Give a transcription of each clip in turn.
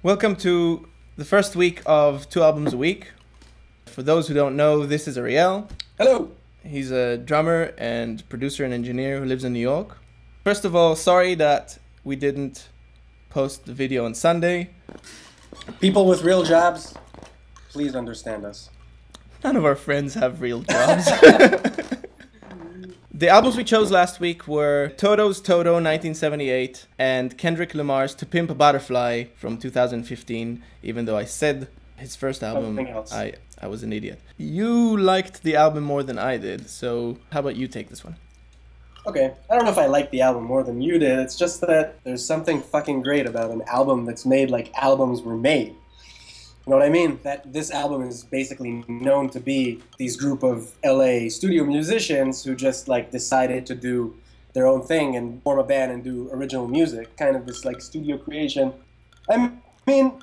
Welcome to the first week of 2 albums a week. For those who don't know, this is Ariel. Hello. He's a drummer and producer and engineer who lives in New York. First of all, sorry that we didn't post the video on Sunday. People with real jobs, please understand us. None of our friends have real jobs. The albums we chose last week were Toto's Toto 1978 and Kendrick Lamar's To Pimp a Butterfly from 2015, even though I said his first album, I was an idiot. You liked the album more than I did, so how about you take this one? Okay, I don't know if I like the album more than you did, it's just that there's something fucking great about an album that's made like albums were made. You know what I mean? That this album is basically known to be these group of LA studio musicians who just like decided to do their own thing and form a band and do original music. Kind of this like studio creation. I mean,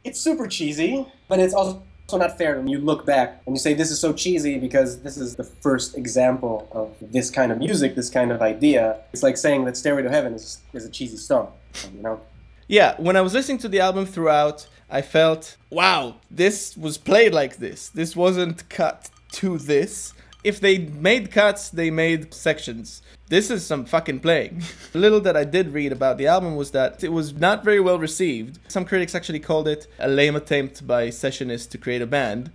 it's super cheesy, but it's also not fair when you look back and you say this is so cheesy because this is the first example of this kind of music, this kind of idea. It's like saying that Stairway to Heaven is a cheesy song, you know? Yeah, when I was listening to the album throughout, I felt, wow, this was played like this. This wasn't cut to this. If they made cuts, they made sections. This is some fucking playing. The little that I did read about the album was that it was not very well received. Some critics actually called it a lame attempt by sessionists to create a band.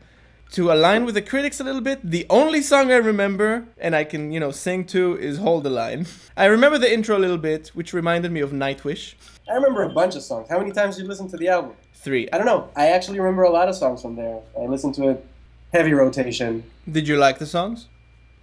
To align with the critics a little bit, the only song I remember, and I can, sing to, is Hold the Line. I remember the intro a little bit, which reminded me of Nightwish. I remember a bunch of songs. How many times did you listen to the album? 3. I don't know. I actually remember a lot of songs from there. I listened to it heavy rotation. Did you like the songs?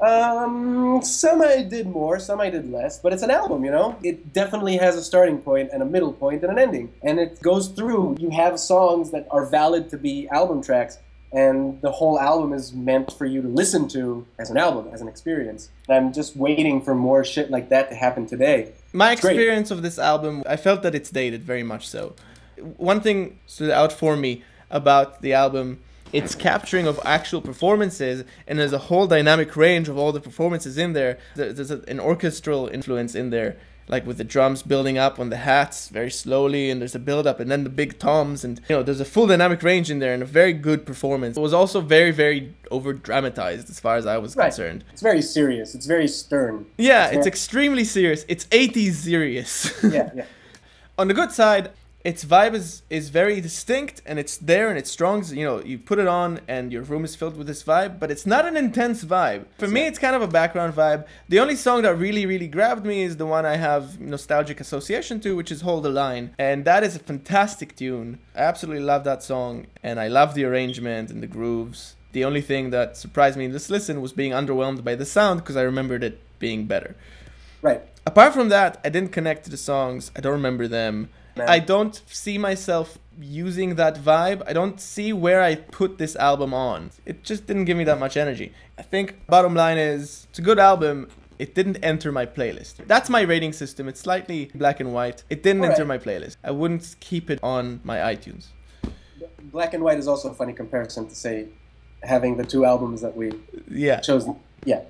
Some I did more, some I did less, but it's an album, you know? It definitely has a starting point and a middle point and an ending. And it goes through. You have songs that are valid to be album tracks, and the whole album is meant for you to listen to as an album, as an experience. And I'm just waiting for more shit like that to happen today. My experience of this album, I felt that it's dated, very much so. One thing stood out for me about the album, its capturing of actual performances, and there's a whole dynamic range of all the performances in there. There's an orchestral influence in there, like with the drums building up on the hats very slowly, and there's a build-up, and then the big toms, and there's a full dynamic range in there, and a very good performance. It was also very, very over-dramatized as far as I was concerned. It's very serious. It's very stern. Yeah, it's extremely serious. It's 80s serious. Yeah. On the good side, its vibe is very distinct, and it's there and it's strong. So, you put it on and your room is filled with this vibe, but it's not an intense vibe. For me, it's kind of a background vibe. The only song that really, really grabbed me is the one I have nostalgic association to, which is Hold the Line. And that is a fantastic tune. I absolutely love that song, and I love the arrangement and the grooves. The only thing that surprised me in this listen was being underwhelmed by the sound, because I remembered it being better. Right. Apart from that, I didn't connect to the songs. I don't remember them. I don't see myself using that vibe. I don't see where I put this album on. It just didn't give me that much energy. I think bottom line is, it's a good album. It didn't enter my playlist. That's my rating system. It's slightly black and white. It didn't enter my playlist. I wouldn't keep it on my iTunes. Black and white is also a funny comparison to say having the 2 albums that we chose. Yeah.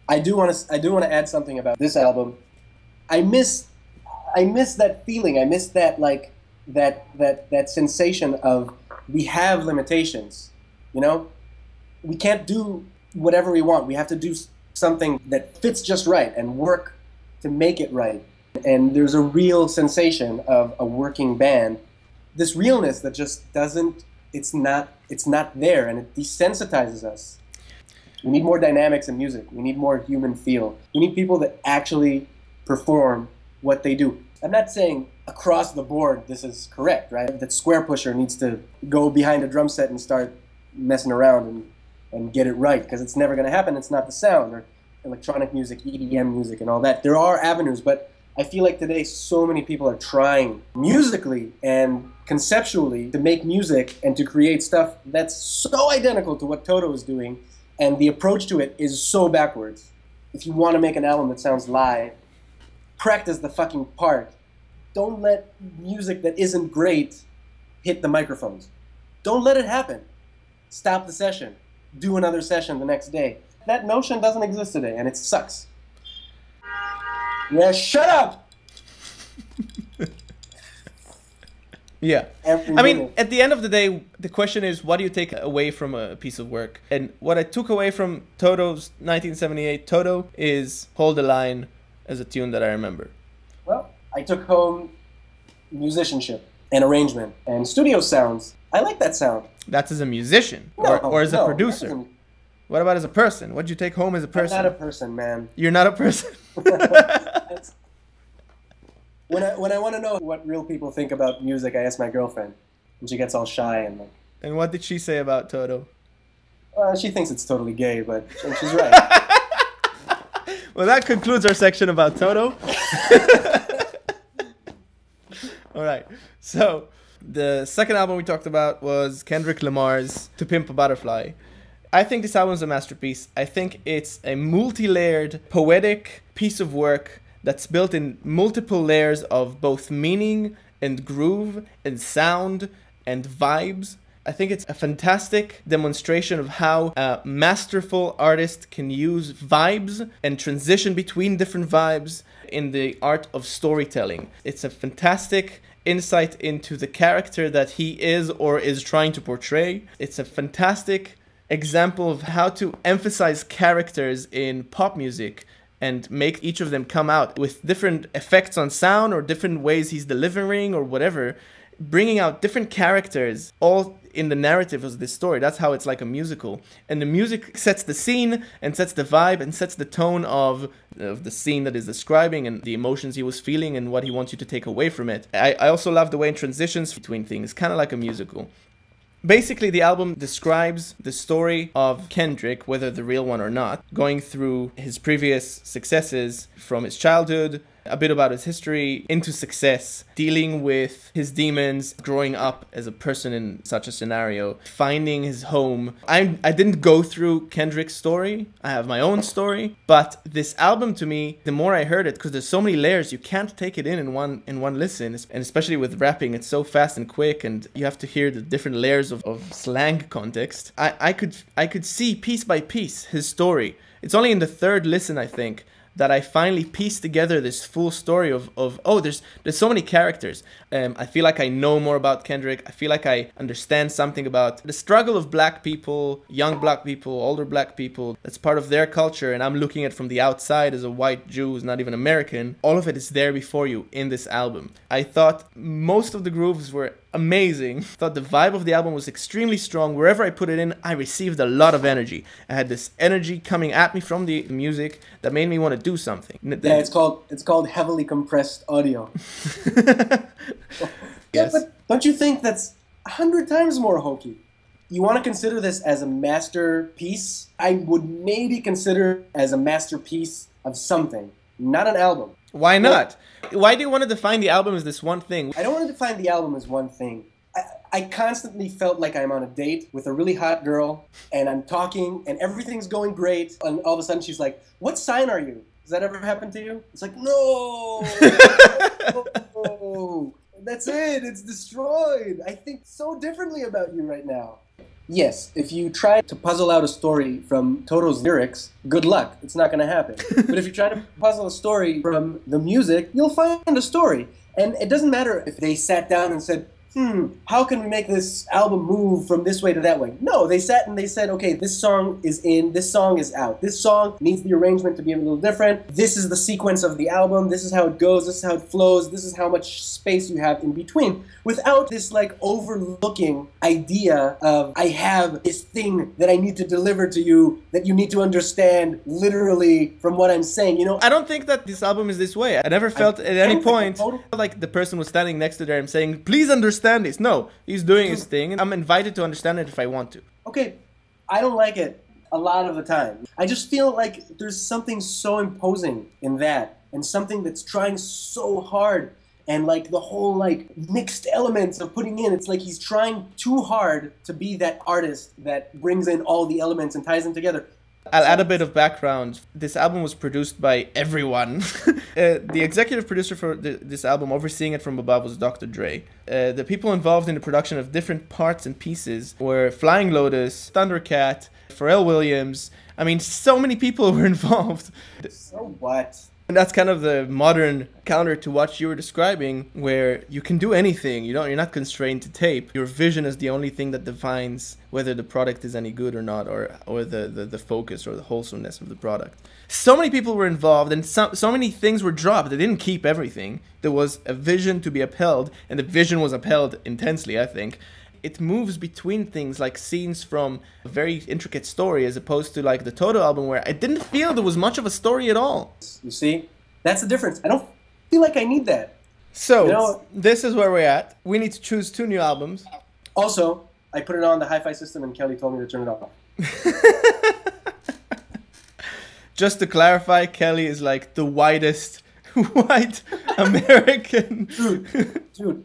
I do want to add something about this album. I miss that feeling. I miss that that sensation of we have limitations. We can't do whatever we want. We have to do something that fits just right and work to make it right. And there's a real sensation of a working band. This realness that just doesn't. It's not there, and it desensitizes us. We need more dynamics in music. We need more human feel. We need people that actually perform what they do. I'm not saying across the board this is correct, right? That Square Pusher needs to go behind a drum set and start messing around and get it right, because it's never going to happen. It's not the sound, or electronic music, EDM music, and all that. There are avenues, but I feel like today so many people are trying musically and conceptually to make music and to create stuff that's so identical to what Toto is doing, and the approach to it is so backwards. If you want to make an album that sounds live, practice the fucking part. Don't let music that isn't great hit the microphones. Don't let it happen. Stop the session. Do another session the next day. That notion doesn't exist today, and it sucks. Yeah, shut up! Yeah. Every I mean, minute. at the end of the day, the question is, what do you take away from a piece of work? And what I took away from Toto's 1978 Toto is Hold the Line as a tune that I remember. Well, I took home musicianship and arrangement and studio sounds. I like that sound. That's as a musician or as a producer. What about as a person? What'd you take home as a person? I'm not a person, man. You're not a person? When I want to know what real people think about music, I ask my girlfriend, and she gets all shy and like. And what did she say about Toto? She thinks it's totally gay, but she's right. Well, that concludes our section about Toto. All right. So the second album we talked about was Kendrick Lamar's To Pimp a Butterfly. I think this album is a masterpiece. I think it's a multi-layered, poetic piece of work that's built in multiple layers of both meaning and groove and sound and vibes. I think it's a fantastic demonstration of how a masterful artist can use vibes and transition between different vibes in the art of storytelling. It's a fantastic insight into the character that he is or is trying to portray. It's a fantastic example of how to emphasize characters in pop music and make each of them come out with different effects on sound or different ways he's delivering or whatever, bringing out different characters all in the narrative of this story. That's how it's like a musical. And the music sets the scene and sets the vibe and sets the tone of the scene that is describing and the emotions he was feeling and what he wants you to take away from it. I also love the way it transitions between things, kind of like a musical. Basically, the album describes the story of Kendrick, whether the real one or not, going through his previous successes from his childhood, a bit about his history, into success, dealing with his demons, growing up as a person in such a scenario, finding his home. I didn't go through Kendrick's story. I have my own story. But this album, to me, the more I heard it, because there's so many layers, you can't take it in one listen. And especially with rapping, it's so fast and quick, and you have to hear the different layers of slang context. I could see piece by piece his story. It's only in the third listen, I think, that I finally pieced together this full story of oh, there's so many characters. I feel like I know more about Kendrick. I feel like I understand something about the struggle of black people, young black people, older black people. That's part of their culture, and I'm looking at it from the outside as a white Jew who's not even American. All of it is there before you in this album. I thought most of the grooves were amazing. I thought the vibe of the album was extremely strong. Wherever I put it in, I received a lot of energy. I had this energy coming at me from the music that made me want to do something. Yeah, it's called heavily compressed audio. Yes. Yeah, but don't you think that's 100 times more hokey? You want to consider this as a masterpiece? I would maybe consider it as a masterpiece of something, not an album. Why not? Why do you want to define the album as this one thing? I don't want to define the album as one thing. I constantly felt like I'm on a date with a really hot girl, and I'm talking, and everything's going great, and all of a sudden she's like, "What sign are you?" Does that ever happen to you? It's like, no! No! That's it, it's destroyed. I think so differently about you right now. Yes, if you try to puzzle out a story from Toto's lyrics, good luck, it's not going to happen. But if you try to puzzle a story from the music, you'll find a story. And it doesn't matter if they sat down and said, how can we make this album move from this way to that way? No, they sat and they said, okay, this song is in, this song is out. This song needs the arrangement to be a little different. This is the sequence of the album. This is how it goes. This is how it flows. This is how much space you have in between. Without this like overlooking idea of, I have this thing that I need to deliver to you that you need to understand literally from what I'm saying, you know? I don't think that this album is this way. I never felt at any point like the person was standing next to them saying, please understand this. No, he's doing his thing, and I'm invited to understand it if I want to. Okay, I don't like it a lot of the time. I just feel like there's something so imposing in that, and something that's trying so hard, and like the whole like mixed elements of putting in, it's like he's trying too hard to be that artist that brings in all the elements and ties them together. I'll add a bit of background. This album was produced by everyone. The executive producer for this album, overseeing it from above, was Dr. Dre. The people involved in the production of different parts and pieces were Flying Lotus, Thundercat, Pharrell Williams. I mean, so many people were involved. So what? And that's kind of the modern counter to what you were describing, where you can do anything. You're not constrained to tape. Your vision is the only thing that defines whether the product is any good or not, or the focus or the wholesomeness of the product. So many people were involved, and so many things were dropped. They didn't keep everything. There was a vision to be upheld, and the vision was upheld intensely, I think. It moves between things like scenes from a very intricate story as opposed to like the Toto album, where I didn't feel there was much of a story at all. You see? That's the difference. I don't feel like I need that. So, this is where we're at. We need to choose 2 new albums. Also, I put it on the hi-fi system and Kelly told me to turn it off. Just to clarify, Kelly is like the whitest white American. Dude.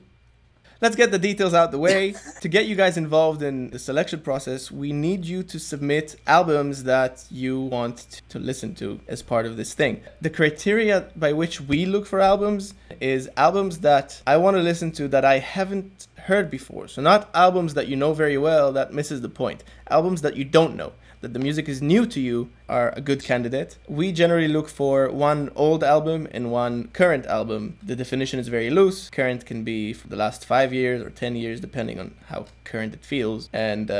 Let's get the details out the way. To get you guys involved in the selection process, we need you to submit albums that you want to listen to as part of this thing. The criteria by which we look for albums is albums that I want to listen to that I haven't heard before. So not albums that you know very well, that misses the point. Albums that you don't know, that the music is new to you, are a good candidate. We generally look for 1 old album and 1 current album. The definition is very loose. Current can be for the last 5 years or 10 years, depending on how current it feels. And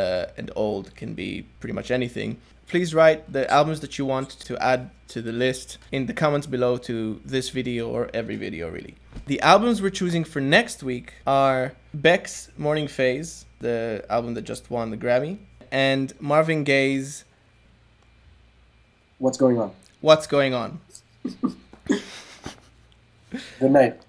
old can be pretty much anything. Please write the albums that you want to add to the list in the comments below to this video or every video, really. The albums we're choosing for next week are Beck's Morning Phase, the album that just won the Grammy, and Marvin Gaye's What's Going On. What's Going On. Good night.